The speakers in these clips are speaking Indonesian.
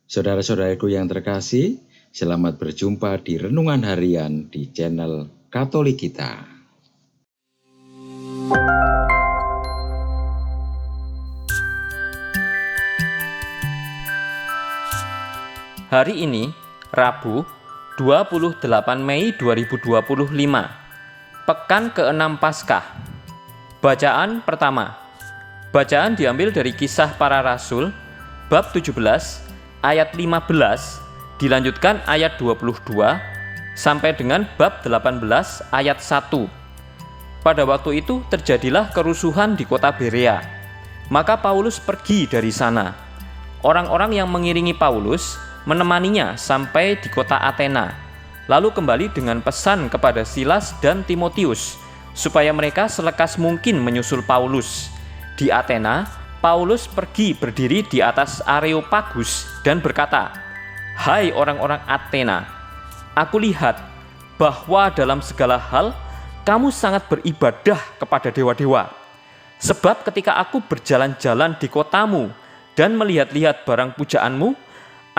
Saudara-saudaraku yang terkasih, selamat berjumpa di Renungan Harian di channel Katolik kita. Hari ini, Rabu, 28 Mei 2025, Pekan ke-6 Paskah. Bacaan pertama. Bacaan diambil dari Kisah Para Rasul, bab 17, ayat 15, dilanjutkan ayat 22, sampai dengan bab 18, ayat 1. Pada waktu itu terjadilah kerusuhan di kota Berea. Maka Paulus pergi dari sana. Orang-orang yang mengiringi Paulus menemaninya sampai di kota Athena, lalu kembali dengan pesan kepada Silas dan Timotius, supaya mereka selekas mungkin menyusul Paulus. Di Athena, Paulus pergi berdiri di atas Areopagus dan berkata, "Hai orang-orang Athena, aku lihat bahwa dalam segala hal kamu sangat beribadah kepada dewa-dewa. Sebab ketika aku berjalan-jalan di kotamu dan melihat-lihat barang pujaanmu,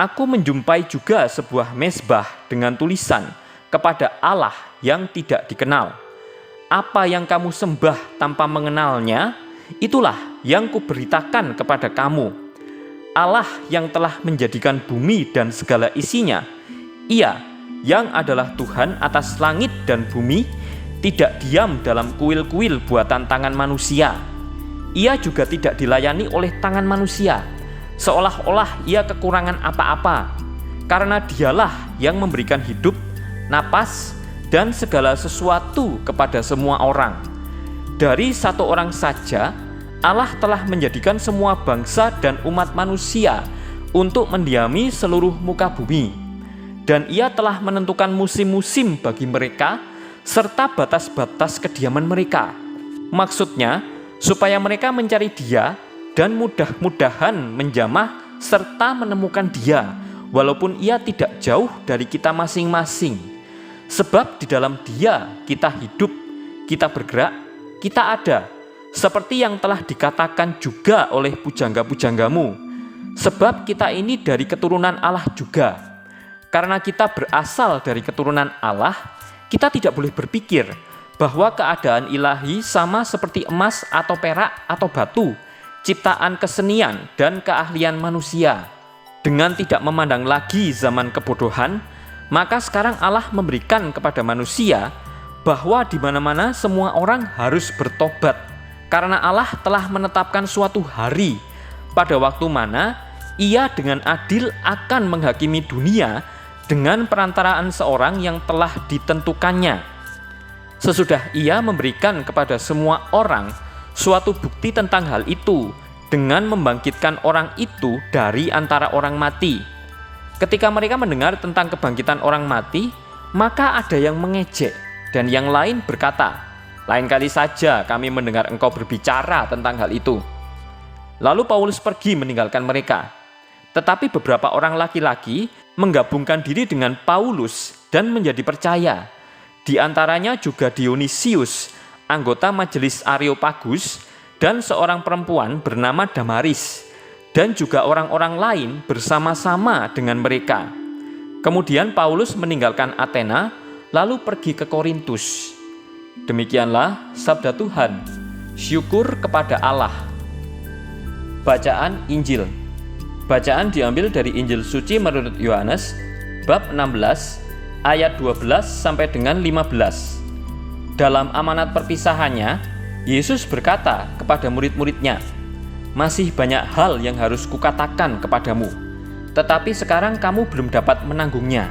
aku menjumpai juga sebuah mezbah dengan tulisan kepada Allah yang tidak dikenal. Apa yang kamu sembah tanpa mengenalnya, itulah yang kuberitakan kepada kamu. Allah yang telah menjadikan bumi dan segala isinya, Ia yang adalah Tuhan atas langit dan bumi, tidak diam dalam kuil-kuil buatan tangan manusia. Ia juga tidak dilayani oleh tangan manusia, seolah-olah ia kekurangan apa-apa, karena Dialah yang memberikan hidup, napas, dan segala sesuatu kepada semua orang. Dari satu orang saja, Allah telah menjadikan semua bangsa dan umat manusia untuk mendiami seluruh muka bumi. Dan Ia telah menentukan musim-musim bagi mereka, serta batas-batas kediaman mereka. Maksudnya, supaya mereka mencari Dia, dan mudah-mudahan menjamah serta menemukan Dia, walaupun Ia tidak jauh dari kita masing-masing. Sebab di dalam Dia kita hidup, kita bergerak, kita ada, seperti yang telah dikatakan juga oleh pujangga-pujanggamu. Sebab kita ini dari keturunan Allah juga. Karena kita berasal dari keturunan Allah, kita tidak boleh berpikir bahwa keadaan ilahi sama seperti emas atau perak atau batu, ciptaan kesenian dan keahlian manusia. Dengan tidak memandang lagi zaman kebodohan, maka sekarang Allah memberikan kepada manusia bahwa di mana-mana semua orang harus bertobat, karena Allah telah menetapkan suatu hari pada waktu mana Ia dengan adil akan menghakimi dunia dengan perantaraan seorang yang telah ditentukannya. Sesudah Ia memberikan kepada semua orang suatu bukti tentang hal itu dengan membangkitkan orang itu dari antara orang mati. Ketika mereka mendengar tentang kebangkitan orang mati, maka ada yang mengejek dan yang lain berkata, "Lain kali saja kami mendengar engkau berbicara tentang hal itu." Lalu Paulus pergi meninggalkan mereka. Tetapi beberapa orang laki-laki menggabungkan diri dengan Paulus dan menjadi percaya. Di antaranya juga Dionisius, anggota majelis Areopagus, dan seorang perempuan bernama Damaris, dan juga orang-orang lain bersama-sama dengan mereka. Kemudian Paulus meninggalkan Athena, lalu pergi ke Korintus. Demikianlah sabda Tuhan. Syukur kepada Allah. Bacaan Injil. Bacaan diambil dari Injil Suci menurut Yohanes, bab 16, ayat 12 sampai dengan 15. Dalam amanat perpisahannya, Yesus berkata kepada murid-muridnya, "Masih banyak hal yang harus kukatakan kepadamu, tetapi sekarang kamu belum dapat menanggungnya.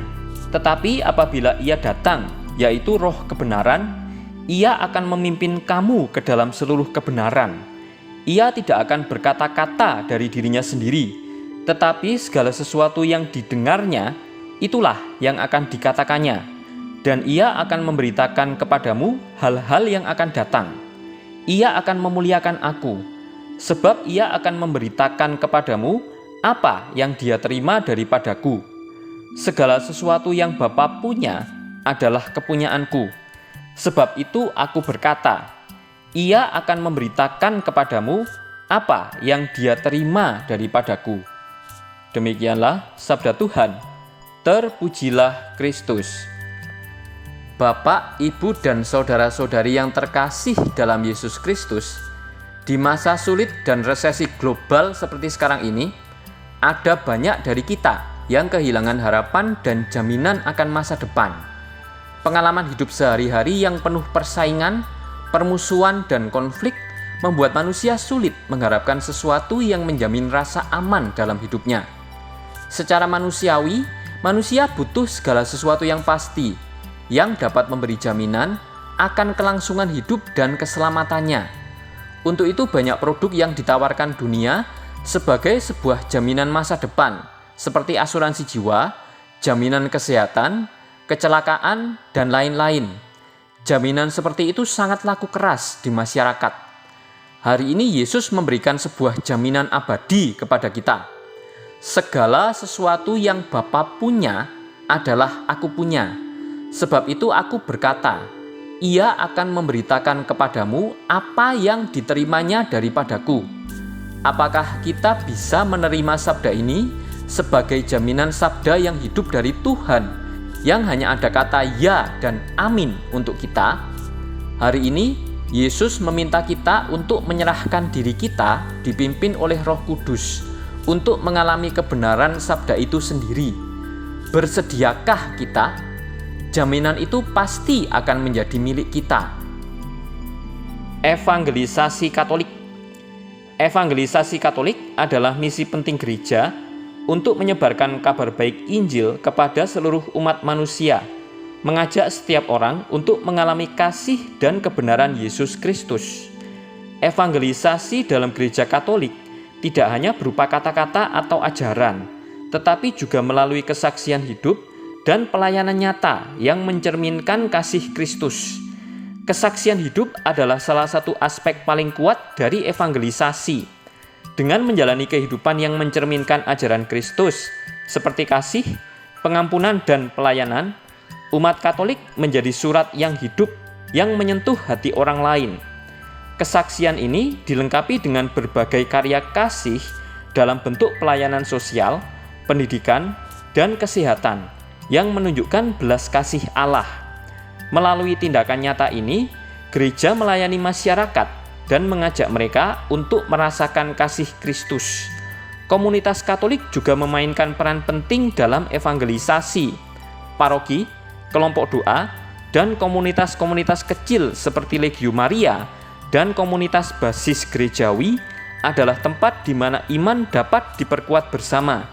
Tetapi apabila Ia datang, yaitu Roh kebenaran, Ia akan memimpin kamu ke dalam seluruh kebenaran. Ia tidak akan berkata-kata dari dirinya sendiri, tetapi segala sesuatu yang didengarnya, itulah yang akan dikatakannya. Dan Ia akan memberitakan kepadamu hal-hal yang akan datang. Ia akan memuliakan Aku, sebab Ia akan memberitakan kepadamu apa yang Dia terima daripadaku. Segala sesuatu yang Bapa punya adalah kepunyaanku. Sebab itu Aku berkata, Ia akan memberitakan kepadamu apa yang Dia terima daripadaku." Demikianlah sabda Tuhan. Terpujilah Kristus. Bapak, Ibu, dan saudara-saudari yang terkasih dalam Yesus Kristus, di masa sulit dan resesi global seperti sekarang ini, ada banyak dari kita yang kehilangan harapan dan jaminan akan masa depan. Pengalaman hidup sehari-hari yang penuh persaingan, permusuhan, dan konflik membuat manusia sulit mengharapkan sesuatu yang menjamin rasa aman dalam hidupnya. Secara manusiawi, manusia butuh segala sesuatu yang pasti, yang dapat memberi jaminan akan kelangsungan hidup dan keselamatannya. Untuk itu banyak produk yang ditawarkan dunia sebagai sebuah jaminan masa depan, seperti asuransi jiwa, jaminan kesehatan, kecelakaan, dan lain-lain. Jaminan seperti itu sangat laku keras di masyarakat. Hari ini Yesus memberikan sebuah jaminan abadi kepada kita. Segala sesuatu yang Bapa punya adalah aku punya. Sebab itu aku berkata, Ia akan memberitakan kepadamu apa yang diterimanya daripadaku. Apakah kita bisa menerima sabda ini sebagai jaminan sabda yang hidup dari Tuhan, yang hanya ada kata ya dan amin untuk kita? Hari ini Yesus meminta kita untuk menyerahkan diri kita dipimpin oleh Roh Kudus untuk mengalami kebenaran sabda itu sendiri. Bersediakah kita? Jaminan itu pasti akan menjadi milik kita. Evangelisasi Katolik. Evangelisasi Katolik adalah misi penting gereja untuk menyebarkan kabar baik Injil kepada seluruh umat manusia, mengajak setiap orang untuk mengalami kasih dan kebenaran Yesus Kristus. Evangelisasi dalam gereja Katolik tidak hanya berupa kata-kata atau ajaran, tetapi juga melalui kesaksian hidup dan pelayanan nyata yang mencerminkan kasih Kristus. Kesaksian hidup adalah salah satu aspek paling kuat dari evangelisasi. Dengan menjalani kehidupan yang mencerminkan ajaran Kristus, seperti kasih, pengampunan, dan pelayanan, umat Katolik menjadi surat yang hidup yang menyentuh hati orang lain. Kesaksian ini dilengkapi dengan berbagai karya kasih dalam bentuk pelayanan sosial, pendidikan, dan kesehatan yang menunjukkan belas kasih Allah. Melalui tindakan nyata ini, gereja melayani masyarakat dan mengajak mereka untuk merasakan kasih Kristus. Komunitas Katolik juga memainkan peran penting dalam evangelisasi. Paroki, kelompok doa, dan komunitas-komunitas kecil seperti Legio Maria dan komunitas basis gerejawi adalah tempat di mana iman dapat diperkuat bersama.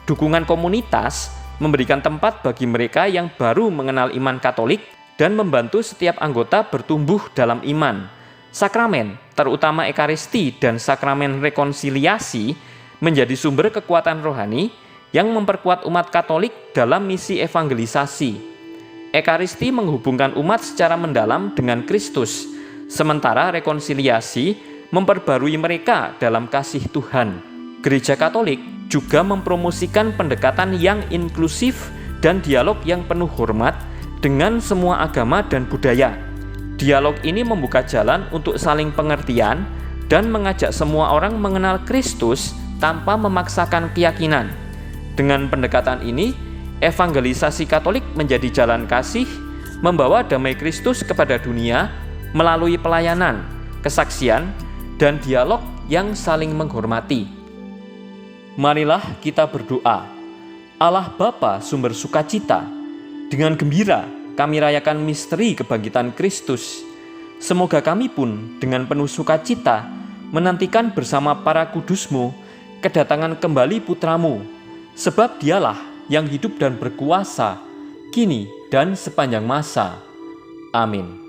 Dukungan komunitas memberikan tempat bagi mereka yang baru mengenal iman Katolik dan membantu setiap anggota bertumbuh dalam iman. Sakramen, terutama Ekaristi dan sakramen rekonsiliasi, menjadi sumber kekuatan rohani yang memperkuat umat Katolik dalam misi evangelisasi. Ekaristi menghubungkan umat secara mendalam dengan Kristus, sementara rekonsiliasi memperbarui mereka dalam kasih Tuhan. Gereja Katolik juga mempromosikan pendekatan yang inklusif dan dialog yang penuh hormat dengan semua agama dan budaya. Dialog ini membuka jalan untuk saling pengertian dan mengajak semua orang mengenal Kristus tanpa memaksakan keyakinan. Dengan pendekatan ini, evangelisasi Katolik menjadi jalan kasih, membawa damai Kristus kepada dunia melalui pelayanan, kesaksian, dan dialog yang saling menghormati. Marilah kita berdoa. Allah Bapa sumber sukacita, dengan gembira kami rayakan misteri kebangkitan Kristus. Semoga kami pun dengan penuh sukacita menantikan bersama para kudus-Mu kedatangan kembali Putra-Mu, sebab Dialah yang hidup dan berkuasa, kini dan sepanjang masa. Amin.